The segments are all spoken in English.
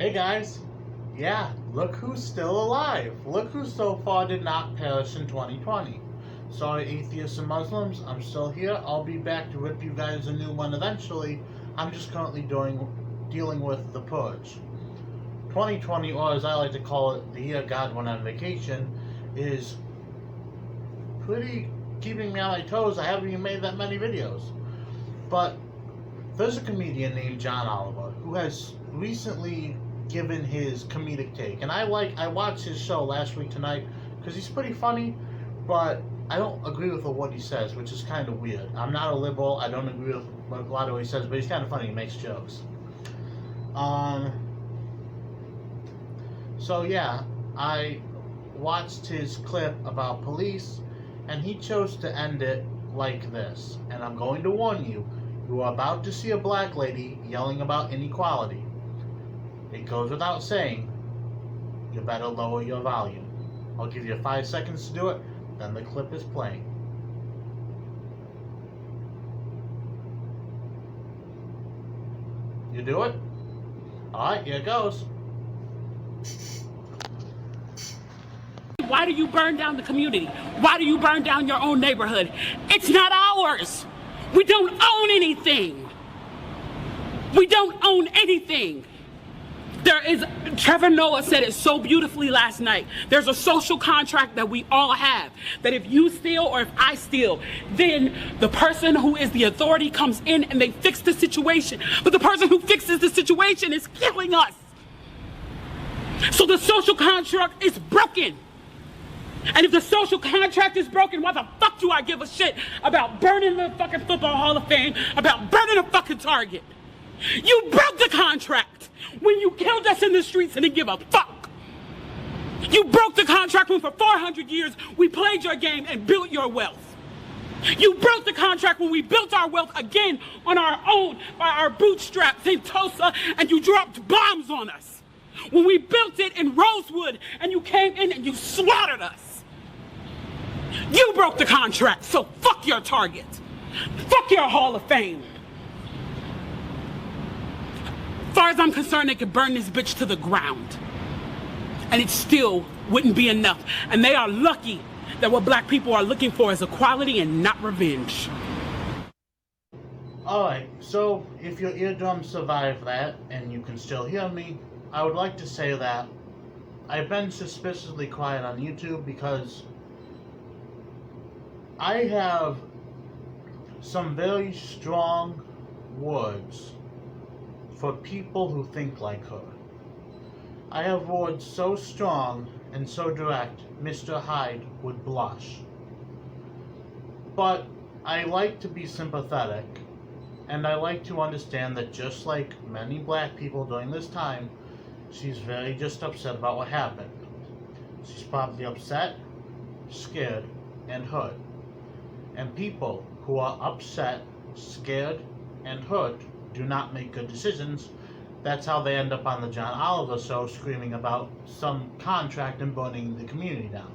Hey guys, yeah, look who's still alive. Look who so far did not perish in 2020. Sorry, atheists and Muslims, I'm still here. I'll be back to rip you guys a new one eventually. I'm just currently dealing with the purge. 2020, or as I like to call it, the year God went on vacation, is pretty keeping me on my toes. I haven't even made that many videos. But there's a comedian named John Oliver who has recently given his comedic take, and I watched his show last week tonight because he's pretty funny, but I don't agree with what he says, which is kind of weird. I'm not a liberal. I don't agree with a lot of what he says, but he's kind of funny. He makes jokes. So yeah, I watched his clip about police, and he chose to end it like this. And I'm going to warn you. You are about to see a black lady yelling about inequality. It goes without saying, you better lower your volume. I'll give you 5 seconds to do it, then the clip is playing. You do it? Alright, here it goes. Why do you burn down the community? Why do you burn down your own neighborhood? It's not ours. We don't own anything. We don't own anything. Trevor Noah said it so beautifully last night. There's a social contract that we all have. That if you steal or if I steal, then the person who is the authority comes in and they fix the situation. But the person who fixes the situation is killing us. So the social contract is broken. And if the social contract is broken, why the fuck do I give a shit about burning the fucking Football Hall of Fame, about burning a fucking Target? You broke the contract when you killed us in the streets and didn't give a fuck. You broke the contract when for 400 years we played your game and built your wealth. You broke the contract when we built our wealth again on our own, by our bootstraps in Tulsa, and you dropped bombs on us. When we built it in Rosewood and you came in and you slaughtered us. You broke the contract, so fuck your Target. Fuck your Hall of Fame. As far as I'm concerned, they could burn this bitch to the ground. And it still wouldn't be enough. And they are lucky that what black people are looking for is equality and not revenge. Alright, so if your eardrums survive that and you can still hear me, I would like to say that I've been suspiciously quiet on YouTube because I have some very strong words for people who think like her. I have words so strong and so direct, Mr. Hyde would blush. But I like to be sympathetic, and I like to understand that just like many black people during this time, she's very just upset about what happened. She's probably upset, scared, and hurt. And people who are upset, scared, and hurt do not make good decisions. That's how they end up on the John Oliver show screaming about some contract and burning the community down.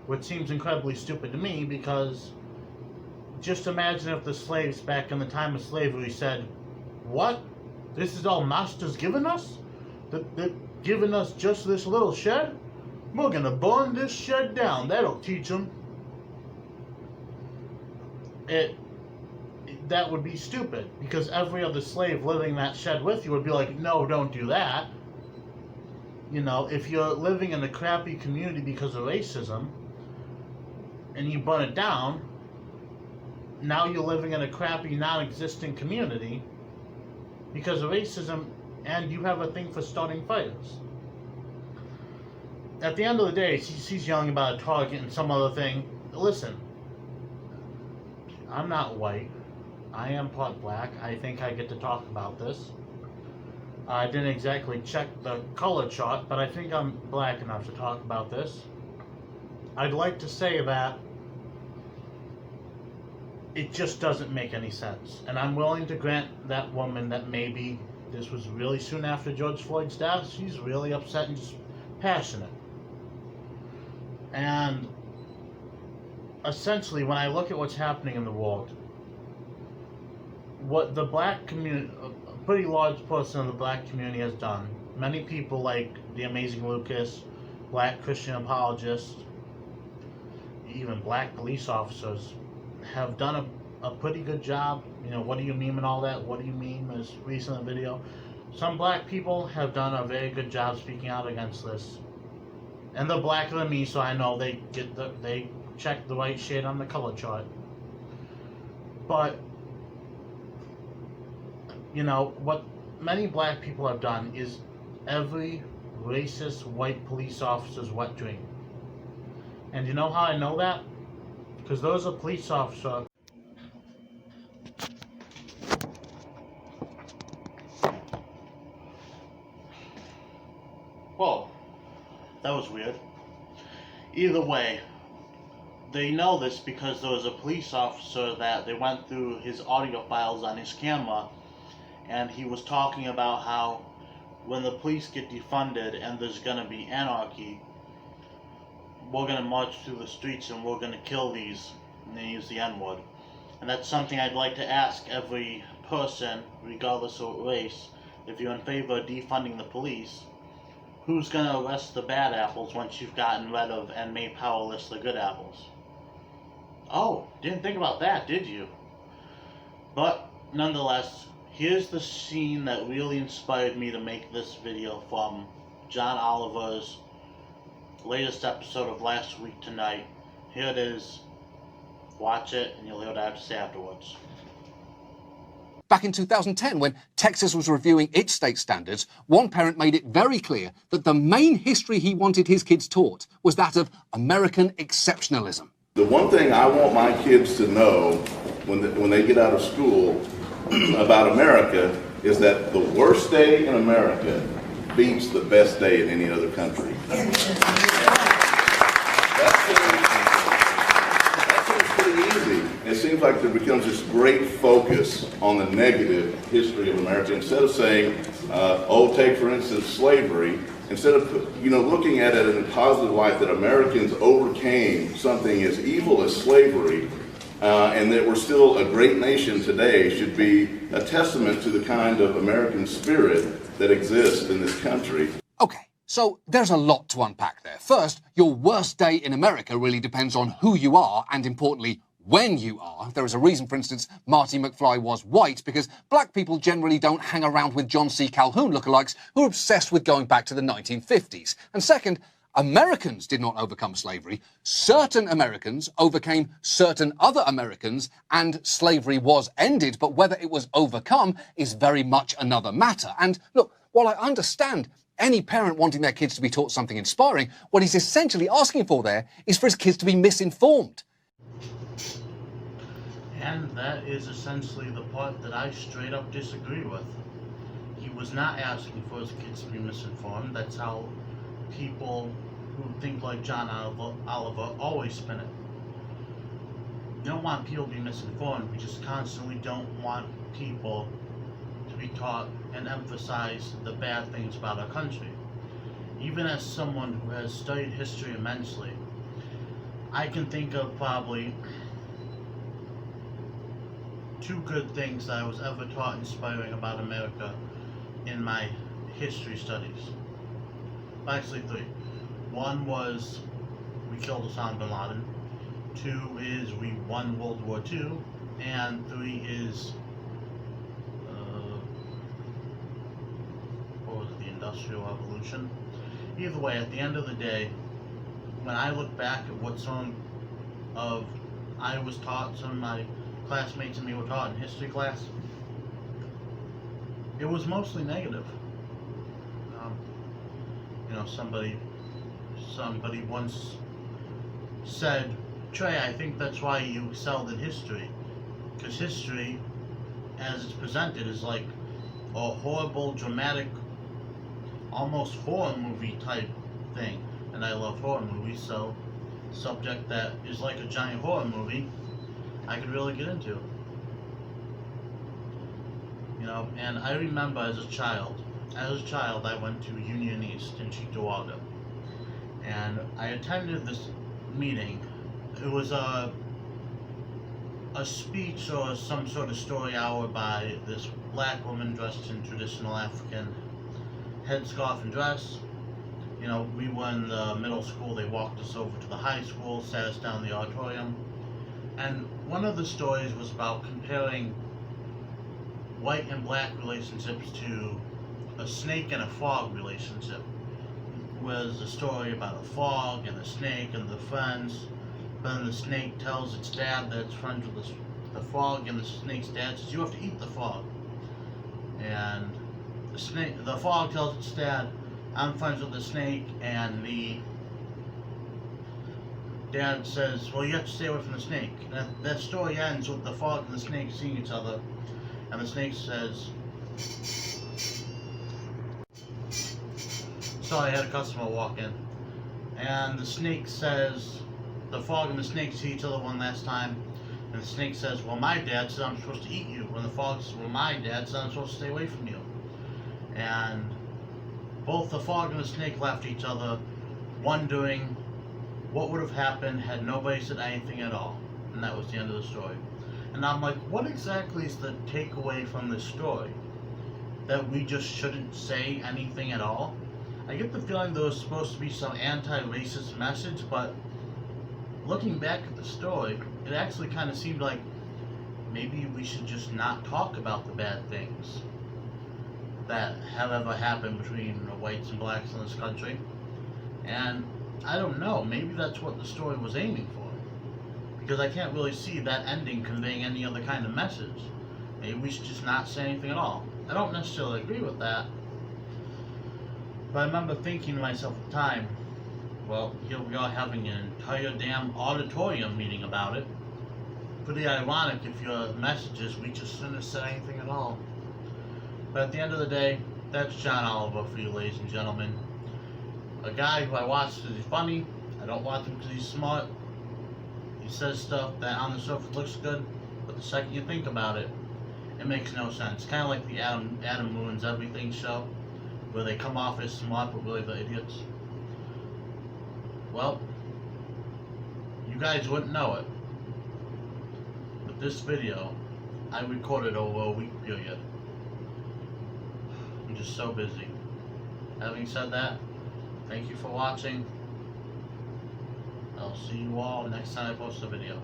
Which seems incredibly stupid to me because just imagine if the slaves back in the time of slavery said, "What? This is all master's given us? They're giving us just this little shed? We're gonna burn this shed down. That'll teach them." That would be stupid, because every other slave living in that shed with you would be like, "No, don't do that." You know, if you're living in a crappy community because of racism, and you burn it down, now you're living in a crappy, non-existent community because of racism, and you have a thing for starting fires. At the end of the day, she's yelling about a Target and some other thing. Listen, I'm not white. I am part black. I think I get to talk about this. I didn't exactly check the color chart, but I think I'm black enough to talk about this. I'd like to say that it just doesn't make any sense. And I'm willing to grant that woman that maybe this was really soon after George Floyd's death. She's really upset and just passionate. And essentially, when I look at what's happening in the world, what the black community, pretty large portion of the black community has done. Many people like the Amazing Lucas, black Christian apologists, even black police officers have done a pretty good job. You know, what do you meme and all that? What do you meme is recent video. Some black people have done a very good job speaking out against this. And they're blacker than me, so I know they check the right shade on the color chart. But, you know, what many black people have done is every racist white police officer's wet dream. And you know how I know that? Because there was a police officer. Whoa, that was weird. Either way, they know this because there was a police officer that they went through his audio files on his camera, and he was talking about how when the police get defunded and there's gonna be anarchy, we're gonna march through the streets and we're gonna kill these, and they use the N-word. And that's something I'd like to ask every person, regardless of race, if you're in favor of defunding the police, who's gonna arrest the bad apples once you've gotten rid of and made powerless the good apples? Oh, didn't think about that, did you? But nonetheless, here's the scene that really inspired me to make this video from John Oliver's latest episode of Last Week Tonight. Here it is. Watch it and you'll hear what I have to say afterwards. Back in 2010, when Texas was reviewing its state standards, one parent made it very clear that the main history he wanted his kids taught was that of American exceptionalism. The one thing I want my kids to know when they get out of school about America is that the worst day in America beats the best day in any other country. That seems pretty easy. It seems like there becomes this great focus on the negative history of America. Instead of saying, take for instance slavery, instead of looking at it in a positive light that Americans overcame something as evil as slavery, and that we're still a great nation today, should be a testament to the kind of American spirit that exists in this country. Okay, so there's a lot to unpack there. First, your worst day in America really depends on who you are and, importantly, when you are. There is a reason, for instance, Marty McFly was white, because black people generally don't hang around with John C. Calhoun lookalikes who are obsessed with going back to the 1950s. And second, Americans did not overcome slavery. Certain Americans overcame certain other Americans, and slavery was ended. But whether it was overcome is very much another matter. And look, while I understand any parent wanting their kids to be taught something inspiring, what he's essentially asking for there is for his kids to be misinformed. And that is essentially the part that I straight up disagree with. He was not asking for his kids to be misinformed. That's how people who think like John Oliver always spin it. We don't want people to be misinformed. We just constantly don't want people to be taught and emphasize the bad things about our country. Even as someone who has studied history immensely, I can think of probably 2 good things that I was ever taught inspiring about America in my history studies. Actually 3. 1 was we killed Osama bin Laden. 2 is we won World War II. And 3 is what was it, the Industrial Revolution. Either way, at the end of the day, when I look back at what some of my classmates and me were taught in history class, it was mostly negative. Somebody once said, Trey, I think that's why you excelled in history, because history, as it's presented, is like a horrible, dramatic, almost horror movie type thing, and I love horror movies, so subject that is like a giant horror movie, I could really get into. And I remember as a child, I went to Union East in Cheektowaga, and I attended this meeting. It was a speech or some sort of story hour by this black woman dressed in traditional African headscarf and dress. You know, we were in the middle school, they walked us over to the high school, sat us down in the auditorium, and one of the stories was about comparing white and black relationships to a snake and a frog relationship. Was a story about a frog and a snake and the friends, but then the snake tells its dad that it's friends with the frog, and the snake's dad says, "You have to eat the frog." And the frog tells its dad, "I'm friends with the snake," and the dad says, "Well, you have to stay away from the snake." And that story ends with the frog and the snake seeing each other, and the snake says, "Sorry, I had a customer walk in." And the snake says, the frog and the snake see each other one last time, and the snake says, "Well, my dad said I'm supposed to eat you." And the frog says, "Well, my dad said I'm supposed to stay away from you." And both the frog and the snake left each other wondering what would have happened had nobody said anything at all. And that was the end of the story. And I'm like, what exactly is the takeaway from this story? That we just shouldn't say anything at all? I get the feeling there was supposed to be some anti-racist message, but looking back at the story, it actually kind of seemed like maybe we should just not talk about the bad things that have ever happened between whites and blacks in this country. And I don't know, maybe that's what the story was aiming for, because I can't really see that ending conveying any other kind of message. Maybe we should just not say anything at all. I don't necessarily agree with that, but I remember thinking to myself at the time, well, here we are having an entire damn auditorium meeting about it. Pretty ironic if your message is we just shouldn't have said anything at all. But at the end of the day, that's John Oliver for you, ladies and gentlemen. A guy who I watch because he's funny. I don't watch him because he's smart. He says stuff that on the surface looks good, but the second you think about it, it makes no sense. Kind of like the Adam Ruins Everything show, where they come off as smart but really they're idiots. Well, you guys wouldn't know it, but this video I recorded over a week period. I'm just so busy. Having said that, thank you for watching. I'll see you all next time I post a video.